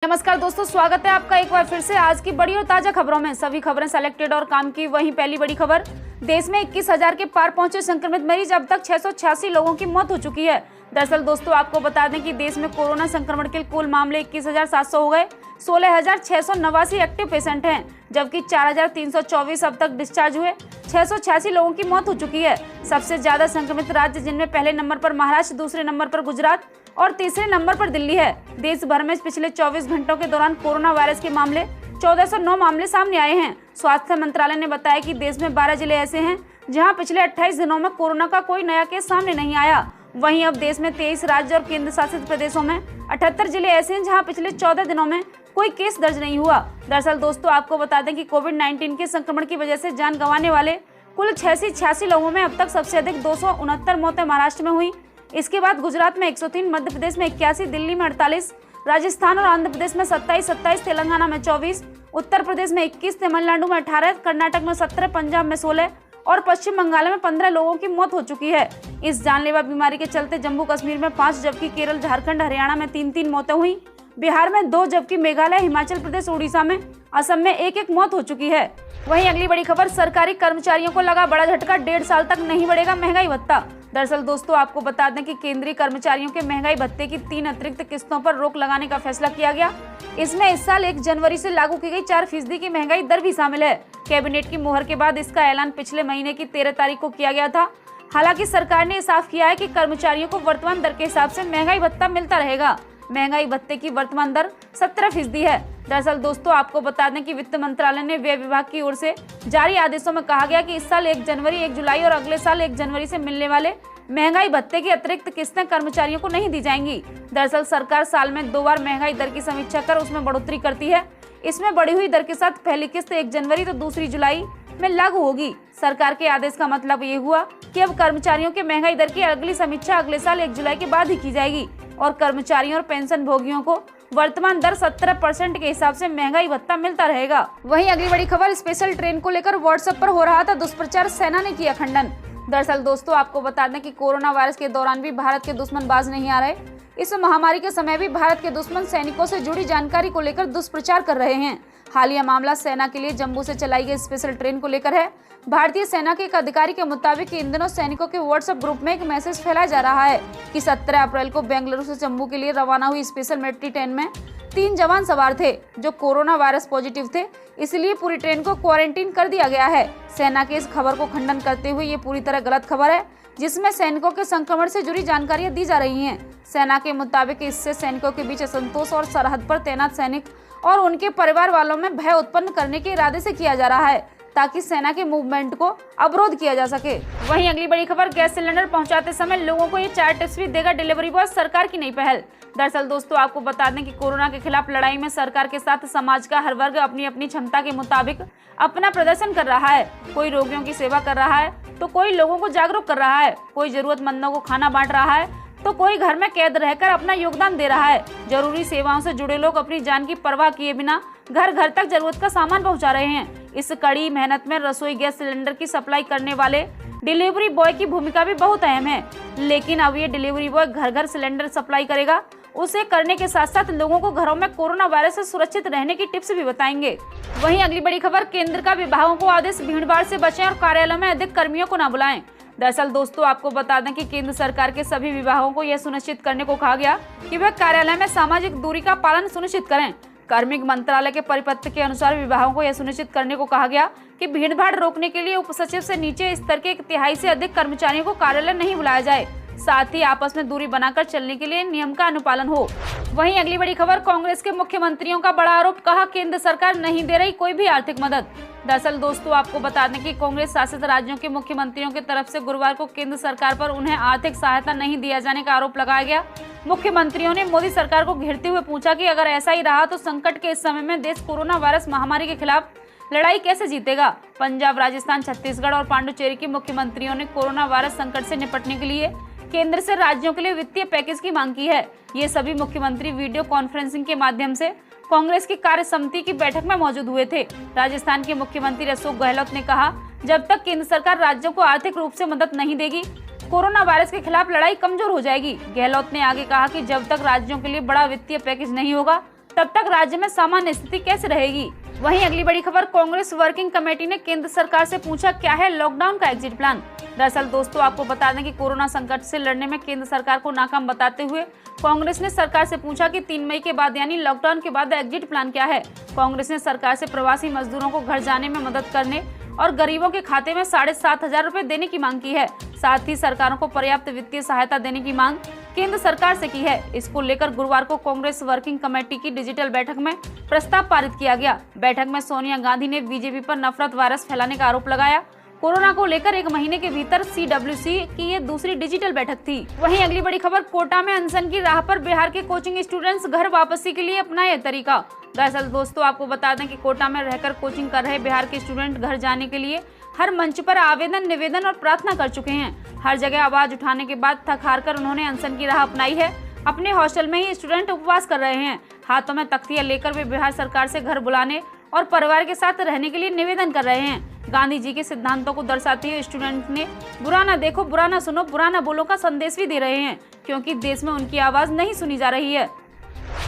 नमस्कार दोस्तों, स्वागत है आपका एक बार फिर से आज की बड़ी और ताजा खबरों में। सभी खबरें सेलेक्टेड और काम की। वहीं पहली बड़ी खबर, देश में 21,000 के पार पहुंचे संक्रमित मरीज, अब तक 686 लोगों की मौत हो चुकी है। दरअसल दोस्तों आपको बता दें कि देश में कोरोना संक्रमण के कुल मामले 21,700 हो गए। 16,689 एक्टिव पेशेंट हैं, जबकि 4,324 अब तक डिस्चार्ज हुए। 686 लोगों की मौत हो चुकी है। सबसे ज्यादा संक्रमित राज्य, जिनमें पहले नंबर पर महाराष्ट्र, दूसरे नंबर पर गुजरात और तीसरे नंबर पर दिल्ली है। देश भर में पिछले 24 घंटों के दौरान कोरोना वायरस के मामले 1409 मामले सामने आए हैं। स्वास्थ्य मंत्रालय ने बताया कि देश में 12 जिले ऐसे हैं जहां पिछले 28 दिनों में कोरोना का कोई नया केस सामने नहीं आया। वहीं अब देश में 23 राज्य और केंद्र शासित प्रदेशों में 78 जिले ऐसे हैं जहां पिछले 14 दिनों में कोई केस दर्ज नहीं हुआ। दरअसल दोस्तों आपको बता दें कि कोविड-19 के संक्रमण की वजह से जान गंवाने वाले कुल 86 लोगों में अब तक सबसे अधिक 269 मौतें महाराष्ट्र में हुई। इसके बाद गुजरात में 103, मध्य प्रदेश में 81, दिल्ली में 48, राजस्थान और आंध्र प्रदेश में 27, तेलंगाना में 24, उत्तर प्रदेश में 21, तमिलनाडु में 18, कर्नाटक में 17, पंजाब में 16 और पश्चिम बंगाल में 15 लोगों की मौत हो चुकी है। इस जानलेवा बीमारी के चलते जम्मू कश्मीर में 5, जबकि केरल, झारखंड, हरियाणा में 3 मौतें हुई। बिहार में 2, जबकि मेघालय, हिमाचल प्रदेश, उड़ीसा में, असम में 1 मौत हो चुकी है। वहीं अगली बड़ी खबर, सरकारी कर्मचारियों को लगा बड़ा झटका, 1.5 साल तक नहीं बढ़ेगा महंगाई भत्ता। दरअसल दोस्तों आपको बता दें कि केंद्रीय कर्मचारियों के महंगाई भत्ते की 3 अतिरिक्त किस्तों पर रोक लगाने का फैसला किया गया। इसमें इस साल 1 जनवरी से लागू की गई 4% की महंगाई दर भी शामिल है। कैबिनेट की मुहर के बाद इसका ऐलान पिछले महीने की 13 तारीख को किया गया था। हालांकि सरकार ने साफ किया है कि कर्मचारियों को वर्तमान दर के हिसाब से महंगाई भत्ता मिलता रहेगा। महंगाई भत्ते की वर्तमान दर 17% है। दरअसल दोस्तों आपको बता दें कि वित्त मंत्रालय ने व्यय विभाग की ओर से जारी आदेशों में कहा गया कि इस साल 1 जनवरी, 1 जुलाई और अगले साल 1 जनवरी से मिलने वाले महंगाई भत्ते की अतिरिक्त किस्तें कर्मचारियों को नहीं दी जाएंगी। दरअसल सरकार साल में 2 बार महंगाई दर की समीक्षा कर उसमें बढ़ोतरी करती है। इसमें बढ़ी हुई दर के साथ पहली किस्त 1 जनवरी तो दूसरी जुलाई में लागू होगी। सरकार के आदेश का मतलब ये हुआ कि अब कर्मचारियों के महंगाई दर की अगली समीक्षा अगले साल 1 जुलाई के बाद ही की जाएगी और कर्मचारियों और पेंशन भोगियों को वर्तमान दर 17% के हिसाब से महंगाई भत्ता मिलता रहेगा। वहीं अगली बड़ी खबर, स्पेशल ट्रेन को लेकर व्हाट्सएप पर हो रहा था दुष्प्रचार, सेना ने किया खंडन। दरअसल दोस्तों आपको बता दें कि कोरोना वायरस के दौरान भी भारत के दुश्मन बाज नहीं आ रहे। इस महामारी के समय भी भारत के दुश्मन सैनिकों से जुड़ी जानकारी को लेकर दुष्प्रचार कर रहे हैं। हालिया मामला सेना के लिए जम्मू से चलाई गई स्पेशल ट्रेन को लेकर है। भारतीय सेना के एक अधिकारी के मुताबिक इन दिनों सैनिकों के व्हाट्सएप ग्रुप में एक मैसेज फैलाया जा रहा है कि 17 अप्रैल को बेंगलुरु से जम्मू के लिए रवाना हुई स्पेशल मिलिट्री ट्रेन में 3 जवान सवार थे जो कोरोना वायरस पॉजिटिव थे, इसलिए पूरी ट्रेन को क्वारंटीन कर दिया गया है। सेना के इस खबर को खंडन करते हुए ये पूरी तरह गलत खबर है, जिसमें सैनिकों के संक्रमण से जुड़ी जानकारियां दी जा रही हैं। सेना के मुताबिक इससे सैनिकों के बीच असंतोष और सरहद पर तैनात सैनिक और उनके परिवार वालों में भय उत्पन्न करने के इरादे से किया जा रहा है, ताकि सेना के मूवमेंट को अवरोध किया जा सके। वहीं अगली बड़ी खबर, गैस सिलेंडर पहुंचाते समय लोगों को ये 4 टिप्स भी देगा डिलीवरी बॉय, सरकार की नई पहल। दरअसल दोस्तों आपको बता दें कि कोरोना के खिलाफ लड़ाई में सरकार के साथ समाज का हर वर्ग अपनी अपनी क्षमता के मुताबिक अपना प्रदर्शन कर रहा है। कोई रोगियों की सेवा कर रहा है तो कोई लोगों को जागरूक कर रहा है, कोई जरूरतमंदों को खाना बांट रहा है तो कोई घर में कैद रहकर अपना योगदान दे रहा है। जरूरी सेवाओं से जुड़े लोग अपनी जान की परवाह किए बिना घर घर तक जरूरत का सामान पहुंचा रहे हैं। इस कड़ी मेहनत में रसोई गैस सिलेंडर की सप्लाई करने वाले डिलीवरी बॉय की भूमिका भी बहुत अहम है। लेकिन अब ये डिलीवरी बॉय घर घर सिलेंडर सप्लाई करेगा, उसे करने के साथ साथ लोगों को घरों में कोरोना वायरस से सुरक्षित रहने की टिप्स भी बताएंगे। वहीं अगली बड़ी खबर, केंद्र का विभागों को आदेश, भीड़भाड़ से बचें और कार्यालयों में अधिक कर्मियों को न बुलाएं। दरअसल दोस्तों आपको बता दें कि केंद्र सरकार के सभी विभागों को यह सुनिश्चित करने को कहा गया कि वह कार्यालय में सामाजिक दूरी का पालन सुनिश्चित करें। कार्मिक मंत्रालय के परिपत्र के अनुसार विभागों को यह सुनिश्चित करने को कहा गया कि भीड़भाड़ रोकने के लिए उप सचिव से नीचे स्तर के 1/3 से अधिक कर्मचारियों को कार्यालय नहीं बुलाया जाए, साथ ही आपस में दूरी बनाकर चलने के लिए नियम का अनुपालन हो। वहीं अगली बड़ी खबर, कांग्रेस के मुख्यमंत्रियों का बड़ा आरोप, कहा केंद्र सरकार नहीं दे रही कोई भी आर्थिक मदद। दरअसल दोस्तों आपको बता दें कि कांग्रेस शासित राज्यों के मुख्यमंत्रियों की तरफ से गुरुवार को केंद्र सरकार पर उन्हें आर्थिक सहायता नहीं दिया जाने का आरोप लगाया गया। मुख्यमंत्रियों ने मोदी सरकार को घेरते हुए पूछा कि अगर ऐसा ही रहा तो संकट के इस समय में देश कोरोना वायरस महामारी के खिलाफ लड़ाई कैसे जीतेगा। पंजाब, राजस्थान, छत्तीसगढ़ और पांडुचेरी के मुख्यमंत्रियों ने कोरोना वायरस संकट से निपटने के लिए केंद्र से राज्यों के लिए वित्तीय पैकेज की मांग की है। ये सभी मुख्यमंत्री वीडियो कॉन्फ्रेंसिंग के माध्यम से कांग्रेस की कार्य समिति की बैठक में मौजूद हुए थे। राजस्थान के मुख्यमंत्री अशोक गहलोत ने कहा, जब तक केंद्र सरकार राज्यों को आर्थिक रूप से मदद नहीं देगी, कोरोना वायरस के खिलाफ लड़ाई कमजोर हो जाएगी। गहलोत ने आगे कहा कि जब तक राज्यों के लिए बड़ा वित्तीय पैकेज नहीं होगा, तब तक राज्य में सामान्य स्थिति कैसे रहेगी। वहीं अगली बड़ी खबर, कांग्रेस वर्किंग कमेटी ने केंद्र सरकार से पूछा क्या है लॉकडाउन का एग्जिट प्लान। दरअसल दोस्तों आपको बता दें कि कोरोना संकट से लड़ने में केंद्र सरकार को नाकाम बताते हुए कांग्रेस ने सरकार से पूछा कि 3 मई के बाद यानी लॉकडाउन के बाद एग्जिट प्लान क्या है। कांग्रेस ने सरकार से प्रवासी मजदूरों को घर जाने में मदद करने और गरीबों के खाते में 7,500 रुपए देने की मांग की है। साथ ही सरकारों को पर्याप्त वित्तीय सहायता देने की मांग केंद्र सरकार से की है। इसको लेकर गुरुवार को कांग्रेस वर्किंग कमेटी की डिजिटल बैठक में प्रस्ताव पारित किया गया। बैठक में सोनिया गांधी ने बीजेपी पर नफरत वायरस फैलाने का आरोप लगाया। कोरोना को लेकर 1 महीने के भीतर CWC की ये दूसरी डिजिटल बैठक थी। वहीं अगली बड़ी खबर, कोटा में अनशन की राह पर बिहार के कोचिंग स्टूडेंट्स घर वापसी के लिए अपनाए तरीका। दरअसल दोस्तों आपको बता दें कि कोटा में रहकर कोचिंग कर रहे बिहार के स्टूडेंट घर जाने के लिए हर मंच पर आवेदन, निवेदन और प्रार्थना कर चुके हैं। हर जगह आवाज उठाने के बाद थक हार कर उन्होंने अनशन की राह अपनाई है। अपने हॉस्टल में ही स्टूडेंट उपवास कर रहे हैं। हाथों में तख्तियां लेकर वे बिहार सरकार से घर बुलाने और परिवार के साथ रहने के लिए निवेदन कर रहे हैं। गांधी जी के सिद्धांतों को दर्शाते हुए स्टूडेंट ने बुरा ना देखो, बुरा ना सुनो, बुरा ना बोलो का संदेश भी दे रहे हैं, क्योंकि देश में उनकी आवाज नहीं सुनी जा रही है।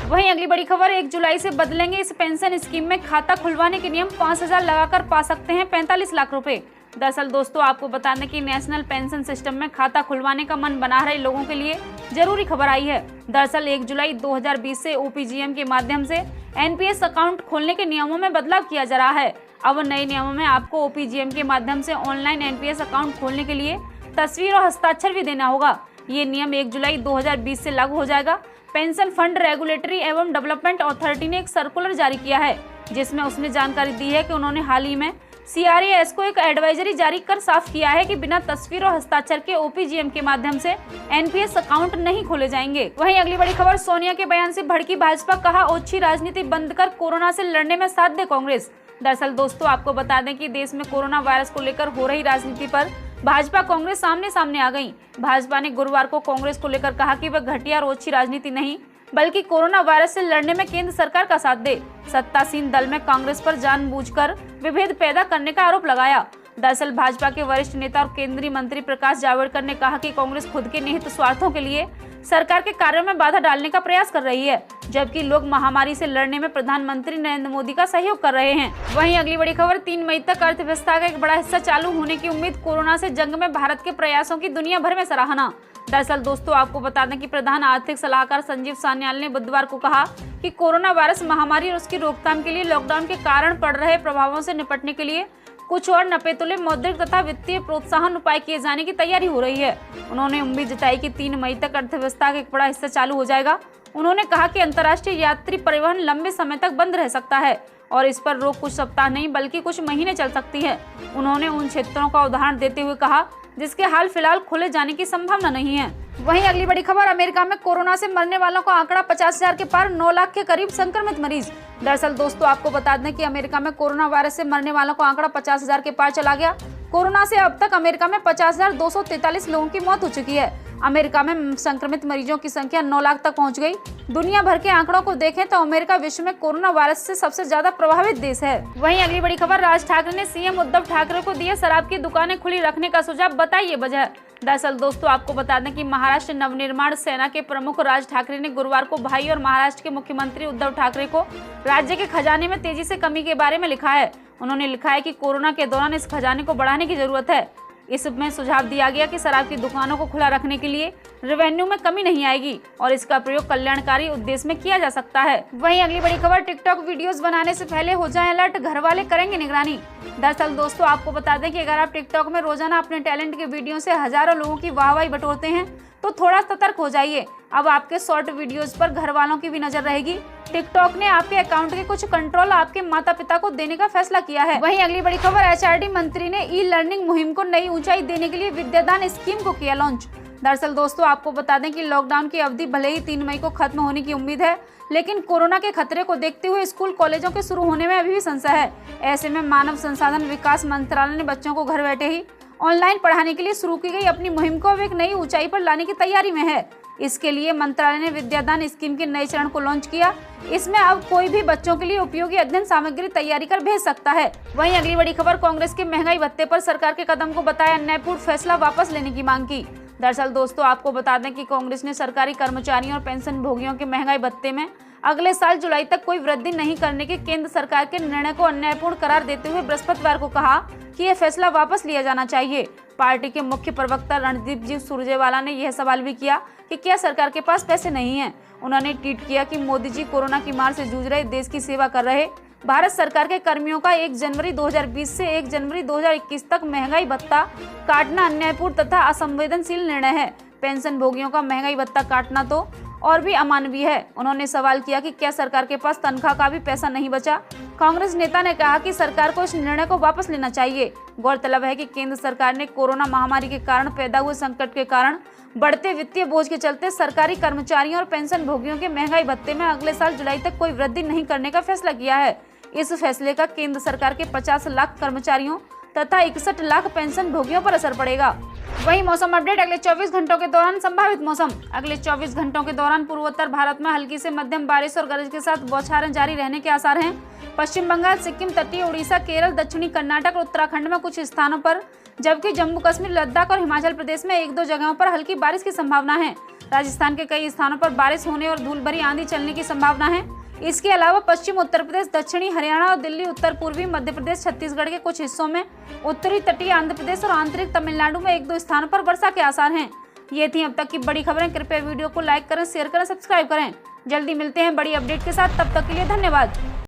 वहीं अगली बड़ी खबर, 1 जुलाई से बदलेंगे इस पेंशन स्कीम में खाता खुलवाने के नियम। 5,000 लगाकर पा सकते हैं 45 लाख रुपए। दरअसल दोस्तों आपको बता दें कि नेशनल पेंशन सिस्टम में खाता खुलवाने का मन बना रहे लोगों के लिए जरूरी खबर आई है। दरअसल 1 जुलाई 2020 से OPGM के माध्यम से NPS अकाउंट खोलने के नियमों में बदलाव किया जा रहा है। अब नए नियमों में आपको OPGM के माध्यम से ऑनलाइन NPS अकाउंट खोलने के लिए तस्वीर और हस्ताक्षर भी देना होगा। ये नियम 1 जुलाई 2020 से लागू हो जाएगा। पेंशन फंड रेगुलेटरी एवं डेवलपमेंट अथॉरिटी ने एक सर्कुलर जारी किया है, जिसमें उसने जानकारी दी है कि उन्होंने हाल ही में CRAS को एक एडवाइजरी जारी कर साफ किया है कि बिना तस्वीर और हस्ताक्षर के OPGM के माध्यम से NPS अकाउंट नहीं खोले जाएंगे। वहीं अगली बड़ी खबर, सोनिया के बयान से भड़की भाजपा, कहा ओछी राजनीति बंद कर कोरोना से लड़ने में साथ दे कांग्रेस। दरअसल दोस्तों आपको बता दें कि देश में कोरोना वायरस को लेकर हो रही राजनीति पर भाजपा कांग्रेस सामने आ गई। भाजपा ने गुरुवार को कांग्रेस को लेकर कहा कि वह घटिया और ओछी राजनीति नहीं बल्कि कोरोना वायरस से लड़ने में केंद्र सरकार का साथ दे। सत्तासीन दल में कांग्रेस पर जानबूझकर विभेद पैदा करने का आरोप लगाया। दरअसल भाजपा के वरिष्ठ नेता और केंद्रीय मंत्री प्रकाश जावड़ेकर ने कहा कि कांग्रेस खुद के निहित स्वार्थों के लिए सरकार के कार्यों में बाधा डालने का प्रयास कर रही है, जबकि लोग महामारी से लड़ने में प्रधानमंत्री नरेंद्र मोदी का सहयोग कर रहे हैं। वहीं अगली बड़ी खबर, 3 मई तक अर्थव्यवस्था का एक बड़ा हिस्सा चालू होने की उम्मीद। कोरोना से जंग में भारत के प्रयासों की दुनिया भर में सराहना। दरअसल दोस्तों आपको बता दें कि प्रधान आर्थिक सलाहकार संजीव सान्याल ने बुधवार को कहा कि कोरोना वायरस महामारी और उसकी रोकथाम के लिए लॉकडाउन के कारण पड़ रहे प्रभावों से निपटने के लिए कुछ और नपेतुले मौद्रिक तथा वित्तीय प्रोत्साहन उपाय किए जाने की तैयारी हो रही है। उन्होंने उम्मीद जताई कि 3 मई तक अर्थव्यवस्था का एक बड़ा हिस्सा चालू हो जाएगा। उन्होंने कहा कि अंतर्राष्ट्रीय यात्री परिवहन लंबे समय तक बंद रह सकता है और इस पर रोक कुछ सप्ताह नहीं बल्कि कुछ महीने चल सकती है। उन्होंने उन क्षेत्रों का उदाहरण देते हुए कहा जिसके हाल फिलहाल खोले जाने की संभावना नहीं है। वहीं अगली बड़ी खबर, अमेरिका में कोरोना से मरने वालों का आंकड़ा 50,000 के पार, 9 लाख के करीब संक्रमित मरीज। दरअसल दोस्तों आपको बता दें कि अमेरिका में कोरोना वायरस से मरने वालों का आंकड़ा 50,000 के पार चला गया। कोरोना से अब तक अमेरिका में 50,243 लोगों की मौत हो चुकी है। अमेरिका में संक्रमित मरीजों की संख्या 9 लाख तक पहुंच गई। दुनिया भर के आंकड़ों को देखें तो अमेरिका विश्व में कोरोना वायरस से सबसे ज्यादा प्रभावित देश है। वहीं अगली बड़ी खबर, राज ठाकरे ने CM उद्धव ठाकरे को दिया शराब की दुकानें खुली रखने का सुझाव, बताइए वजह। दरअसल दोस्तों आपको बता दें कि महाराष्ट्र नवनिर्माण सेना के प्रमुख राज ठाकरे ने गुरुवार को भाई और महाराष्ट्र के मुख्यमंत्री उद्धव ठाकरे को राज्य के खजाने में तेजी से कमी के बारे में लिखा है। उन्होंने लिखा है कि कोरोना के दौरान इस खजाने को बढ़ाने की जरूरत है। इसमें सुझाव दिया गया कि शराब की दुकानों को खुला रखने के लिए रेवेन्यू में कमी नहीं आएगी और इसका प्रयोग कल्याणकारी उद्देश्य में किया जा सकता है। वहीं अगली बड़ी खबर, टिकटॉक वीडियोस बनाने से पहले हो जाए अलर्ट, घर वाले करेंगे निगरानी। दरअसल दोस्तों आपको बता दें कि अगर आप टिकटॉक में रोजाना अपने टैलेंट के वीडियो से हजारों लोगों की वाहवाही बटोरते हैं तो थोड़ा सतर्क हो जाइए। अब आपके शॉर्ट वीडियोस पर घर वालों की भी नजर रहेगी। टिकटॉक ने आपके अकाउंट के कुछ कंट्रोल आपके माता पिता को देने का फैसला किया है। वहीं अगली बड़ी खबर, HRD मंत्री ने ई-लर्निंग मुहिम को नई ऊंचाई देने के लिए विद्यादान स्कीम को किया लॉन्च। दरअसल दोस्तों आपको बता दें कि लॉकडाउन की अवधि भले ही 3 मई को खत्म होने की उम्मीद है, लेकिन कोरोना के खतरे को देखते हुए स्कूल कॉलेजों के शुरू होने में अभी भी संशय है। ऐसे में मानव संसाधन विकास मंत्रालय ने बच्चों को घर बैठे ही ऑनलाइन पढ़ाने के लिए शुरू की गई अपनी मुहिम को अब एक नई ऊंचाई पर लाने की तैयारी में है। इसके लिए मंत्रालय ने विद्यादान स्कीम के नए चरण को लॉन्च किया। इसमें अब कोई भी बच्चों के लिए उपयोगी अध्ययन सामग्री तैयारी कर भेज सकता है। वहीं अगली बड़ी खबर, कांग्रेस के महंगाई भत्ते पर सरकार के कदम को बताया न्यायपूर्ण फैसला, वापस लेने की मांग की। दरअसल दोस्तों आपको बता दें कि कांग्रेस ने सरकारी कर्मचारियों और पेंशन भोगियों के महंगाई भत्ते में अगले साल जुलाई तक कोई वृद्धि नहीं करने के केंद्र सरकार के निर्णय को अन्यायपूर्ण करार देते हुए बृहस्पतिवार को कहा कि यह फैसला वापस लिया जाना चाहिए। पार्टी के मुख्य प्रवक्ता रणदीप जी सुरजेवाला ने यह सवाल भी किया कि क्या सरकार के पास पैसे नहीं हैं। उन्होंने ट्वीट किया कि मोदी जी कोरोना की मार से जूझ रहे देश की सेवा कर रहे। भारत सरकार के कर्मियों का 1 जनवरी 2020 से 1 जनवरी 2021 तक महंगाई भत्ता काटना अन्यायपूर्ण तथा असंवेदनशील निर्णय है। पेंशन भोगियों का महंगाई भत्ता काटना तो और भी अमानवीय है। उन्होंने सवाल किया कि क्या सरकार के पास तनख्वाह का भी पैसा नहीं बचा। कांग्रेस नेता ने कहा कि सरकार को इस निर्णय को वापस लेना चाहिए। गौरतलब है कि केंद्र सरकार ने कोरोना महामारी के कारण पैदा हुए संकट के कारण बढ़ते वित्तीय बोझ के चलते सरकारी कर्मचारियों और पेंशन भोगियों के महंगाई भत्ते में अगले साल जुलाई तक कोई वृद्धि नहीं करने का फैसला किया है। इस फैसले का केंद्र सरकार के 50 लाख कर्मचारियों तथा 61 लाख पेंशन भोगियों पर असर पड़ेगा। वहीं मौसम अपडेट अगले 24 घंटों के दौरान संभावित मौसम। अगले 24 घंटों के दौरान पूर्वोत्तर भारत में हल्की से मध्यम बारिश और गरज के साथ बौछारें जारी रहने के आसार हैं। पश्चिम बंगाल, सिक्किम, तटीय उड़ीसा, केरल, दक्षिणी कर्नाटक और उत्तराखंड में कुछ स्थानों पर, जबकि जम्मू कश्मीर, लद्दाख और हिमाचल प्रदेश में 1-2 जगहों पर हल्की बारिश की संभावना है। राजस्थान के कई स्थानों पर बारिश होने और धूल भरी आंधी चलने की संभावना है। इसके अलावा पश्चिम उत्तर प्रदेश, दक्षिणी हरियाणा और दिल्ली, उत्तर पूर्वी मध्य प्रदेश, छत्तीसगढ़ के कुछ हिस्सों में, उत्तरी तटीय आंध्र प्रदेश और आंतरिक तमिलनाडु में 1-2 स्थानों पर वर्षा के आसार हैं। ये थी अब तक की बड़ी खबरें। कृपया वीडियो को लाइक करें, शेयर करें, सब्सक्राइब करें। जल्दी मिलते हैं बड़ी अपडेट के साथ, तब तक के लिए धन्यवाद।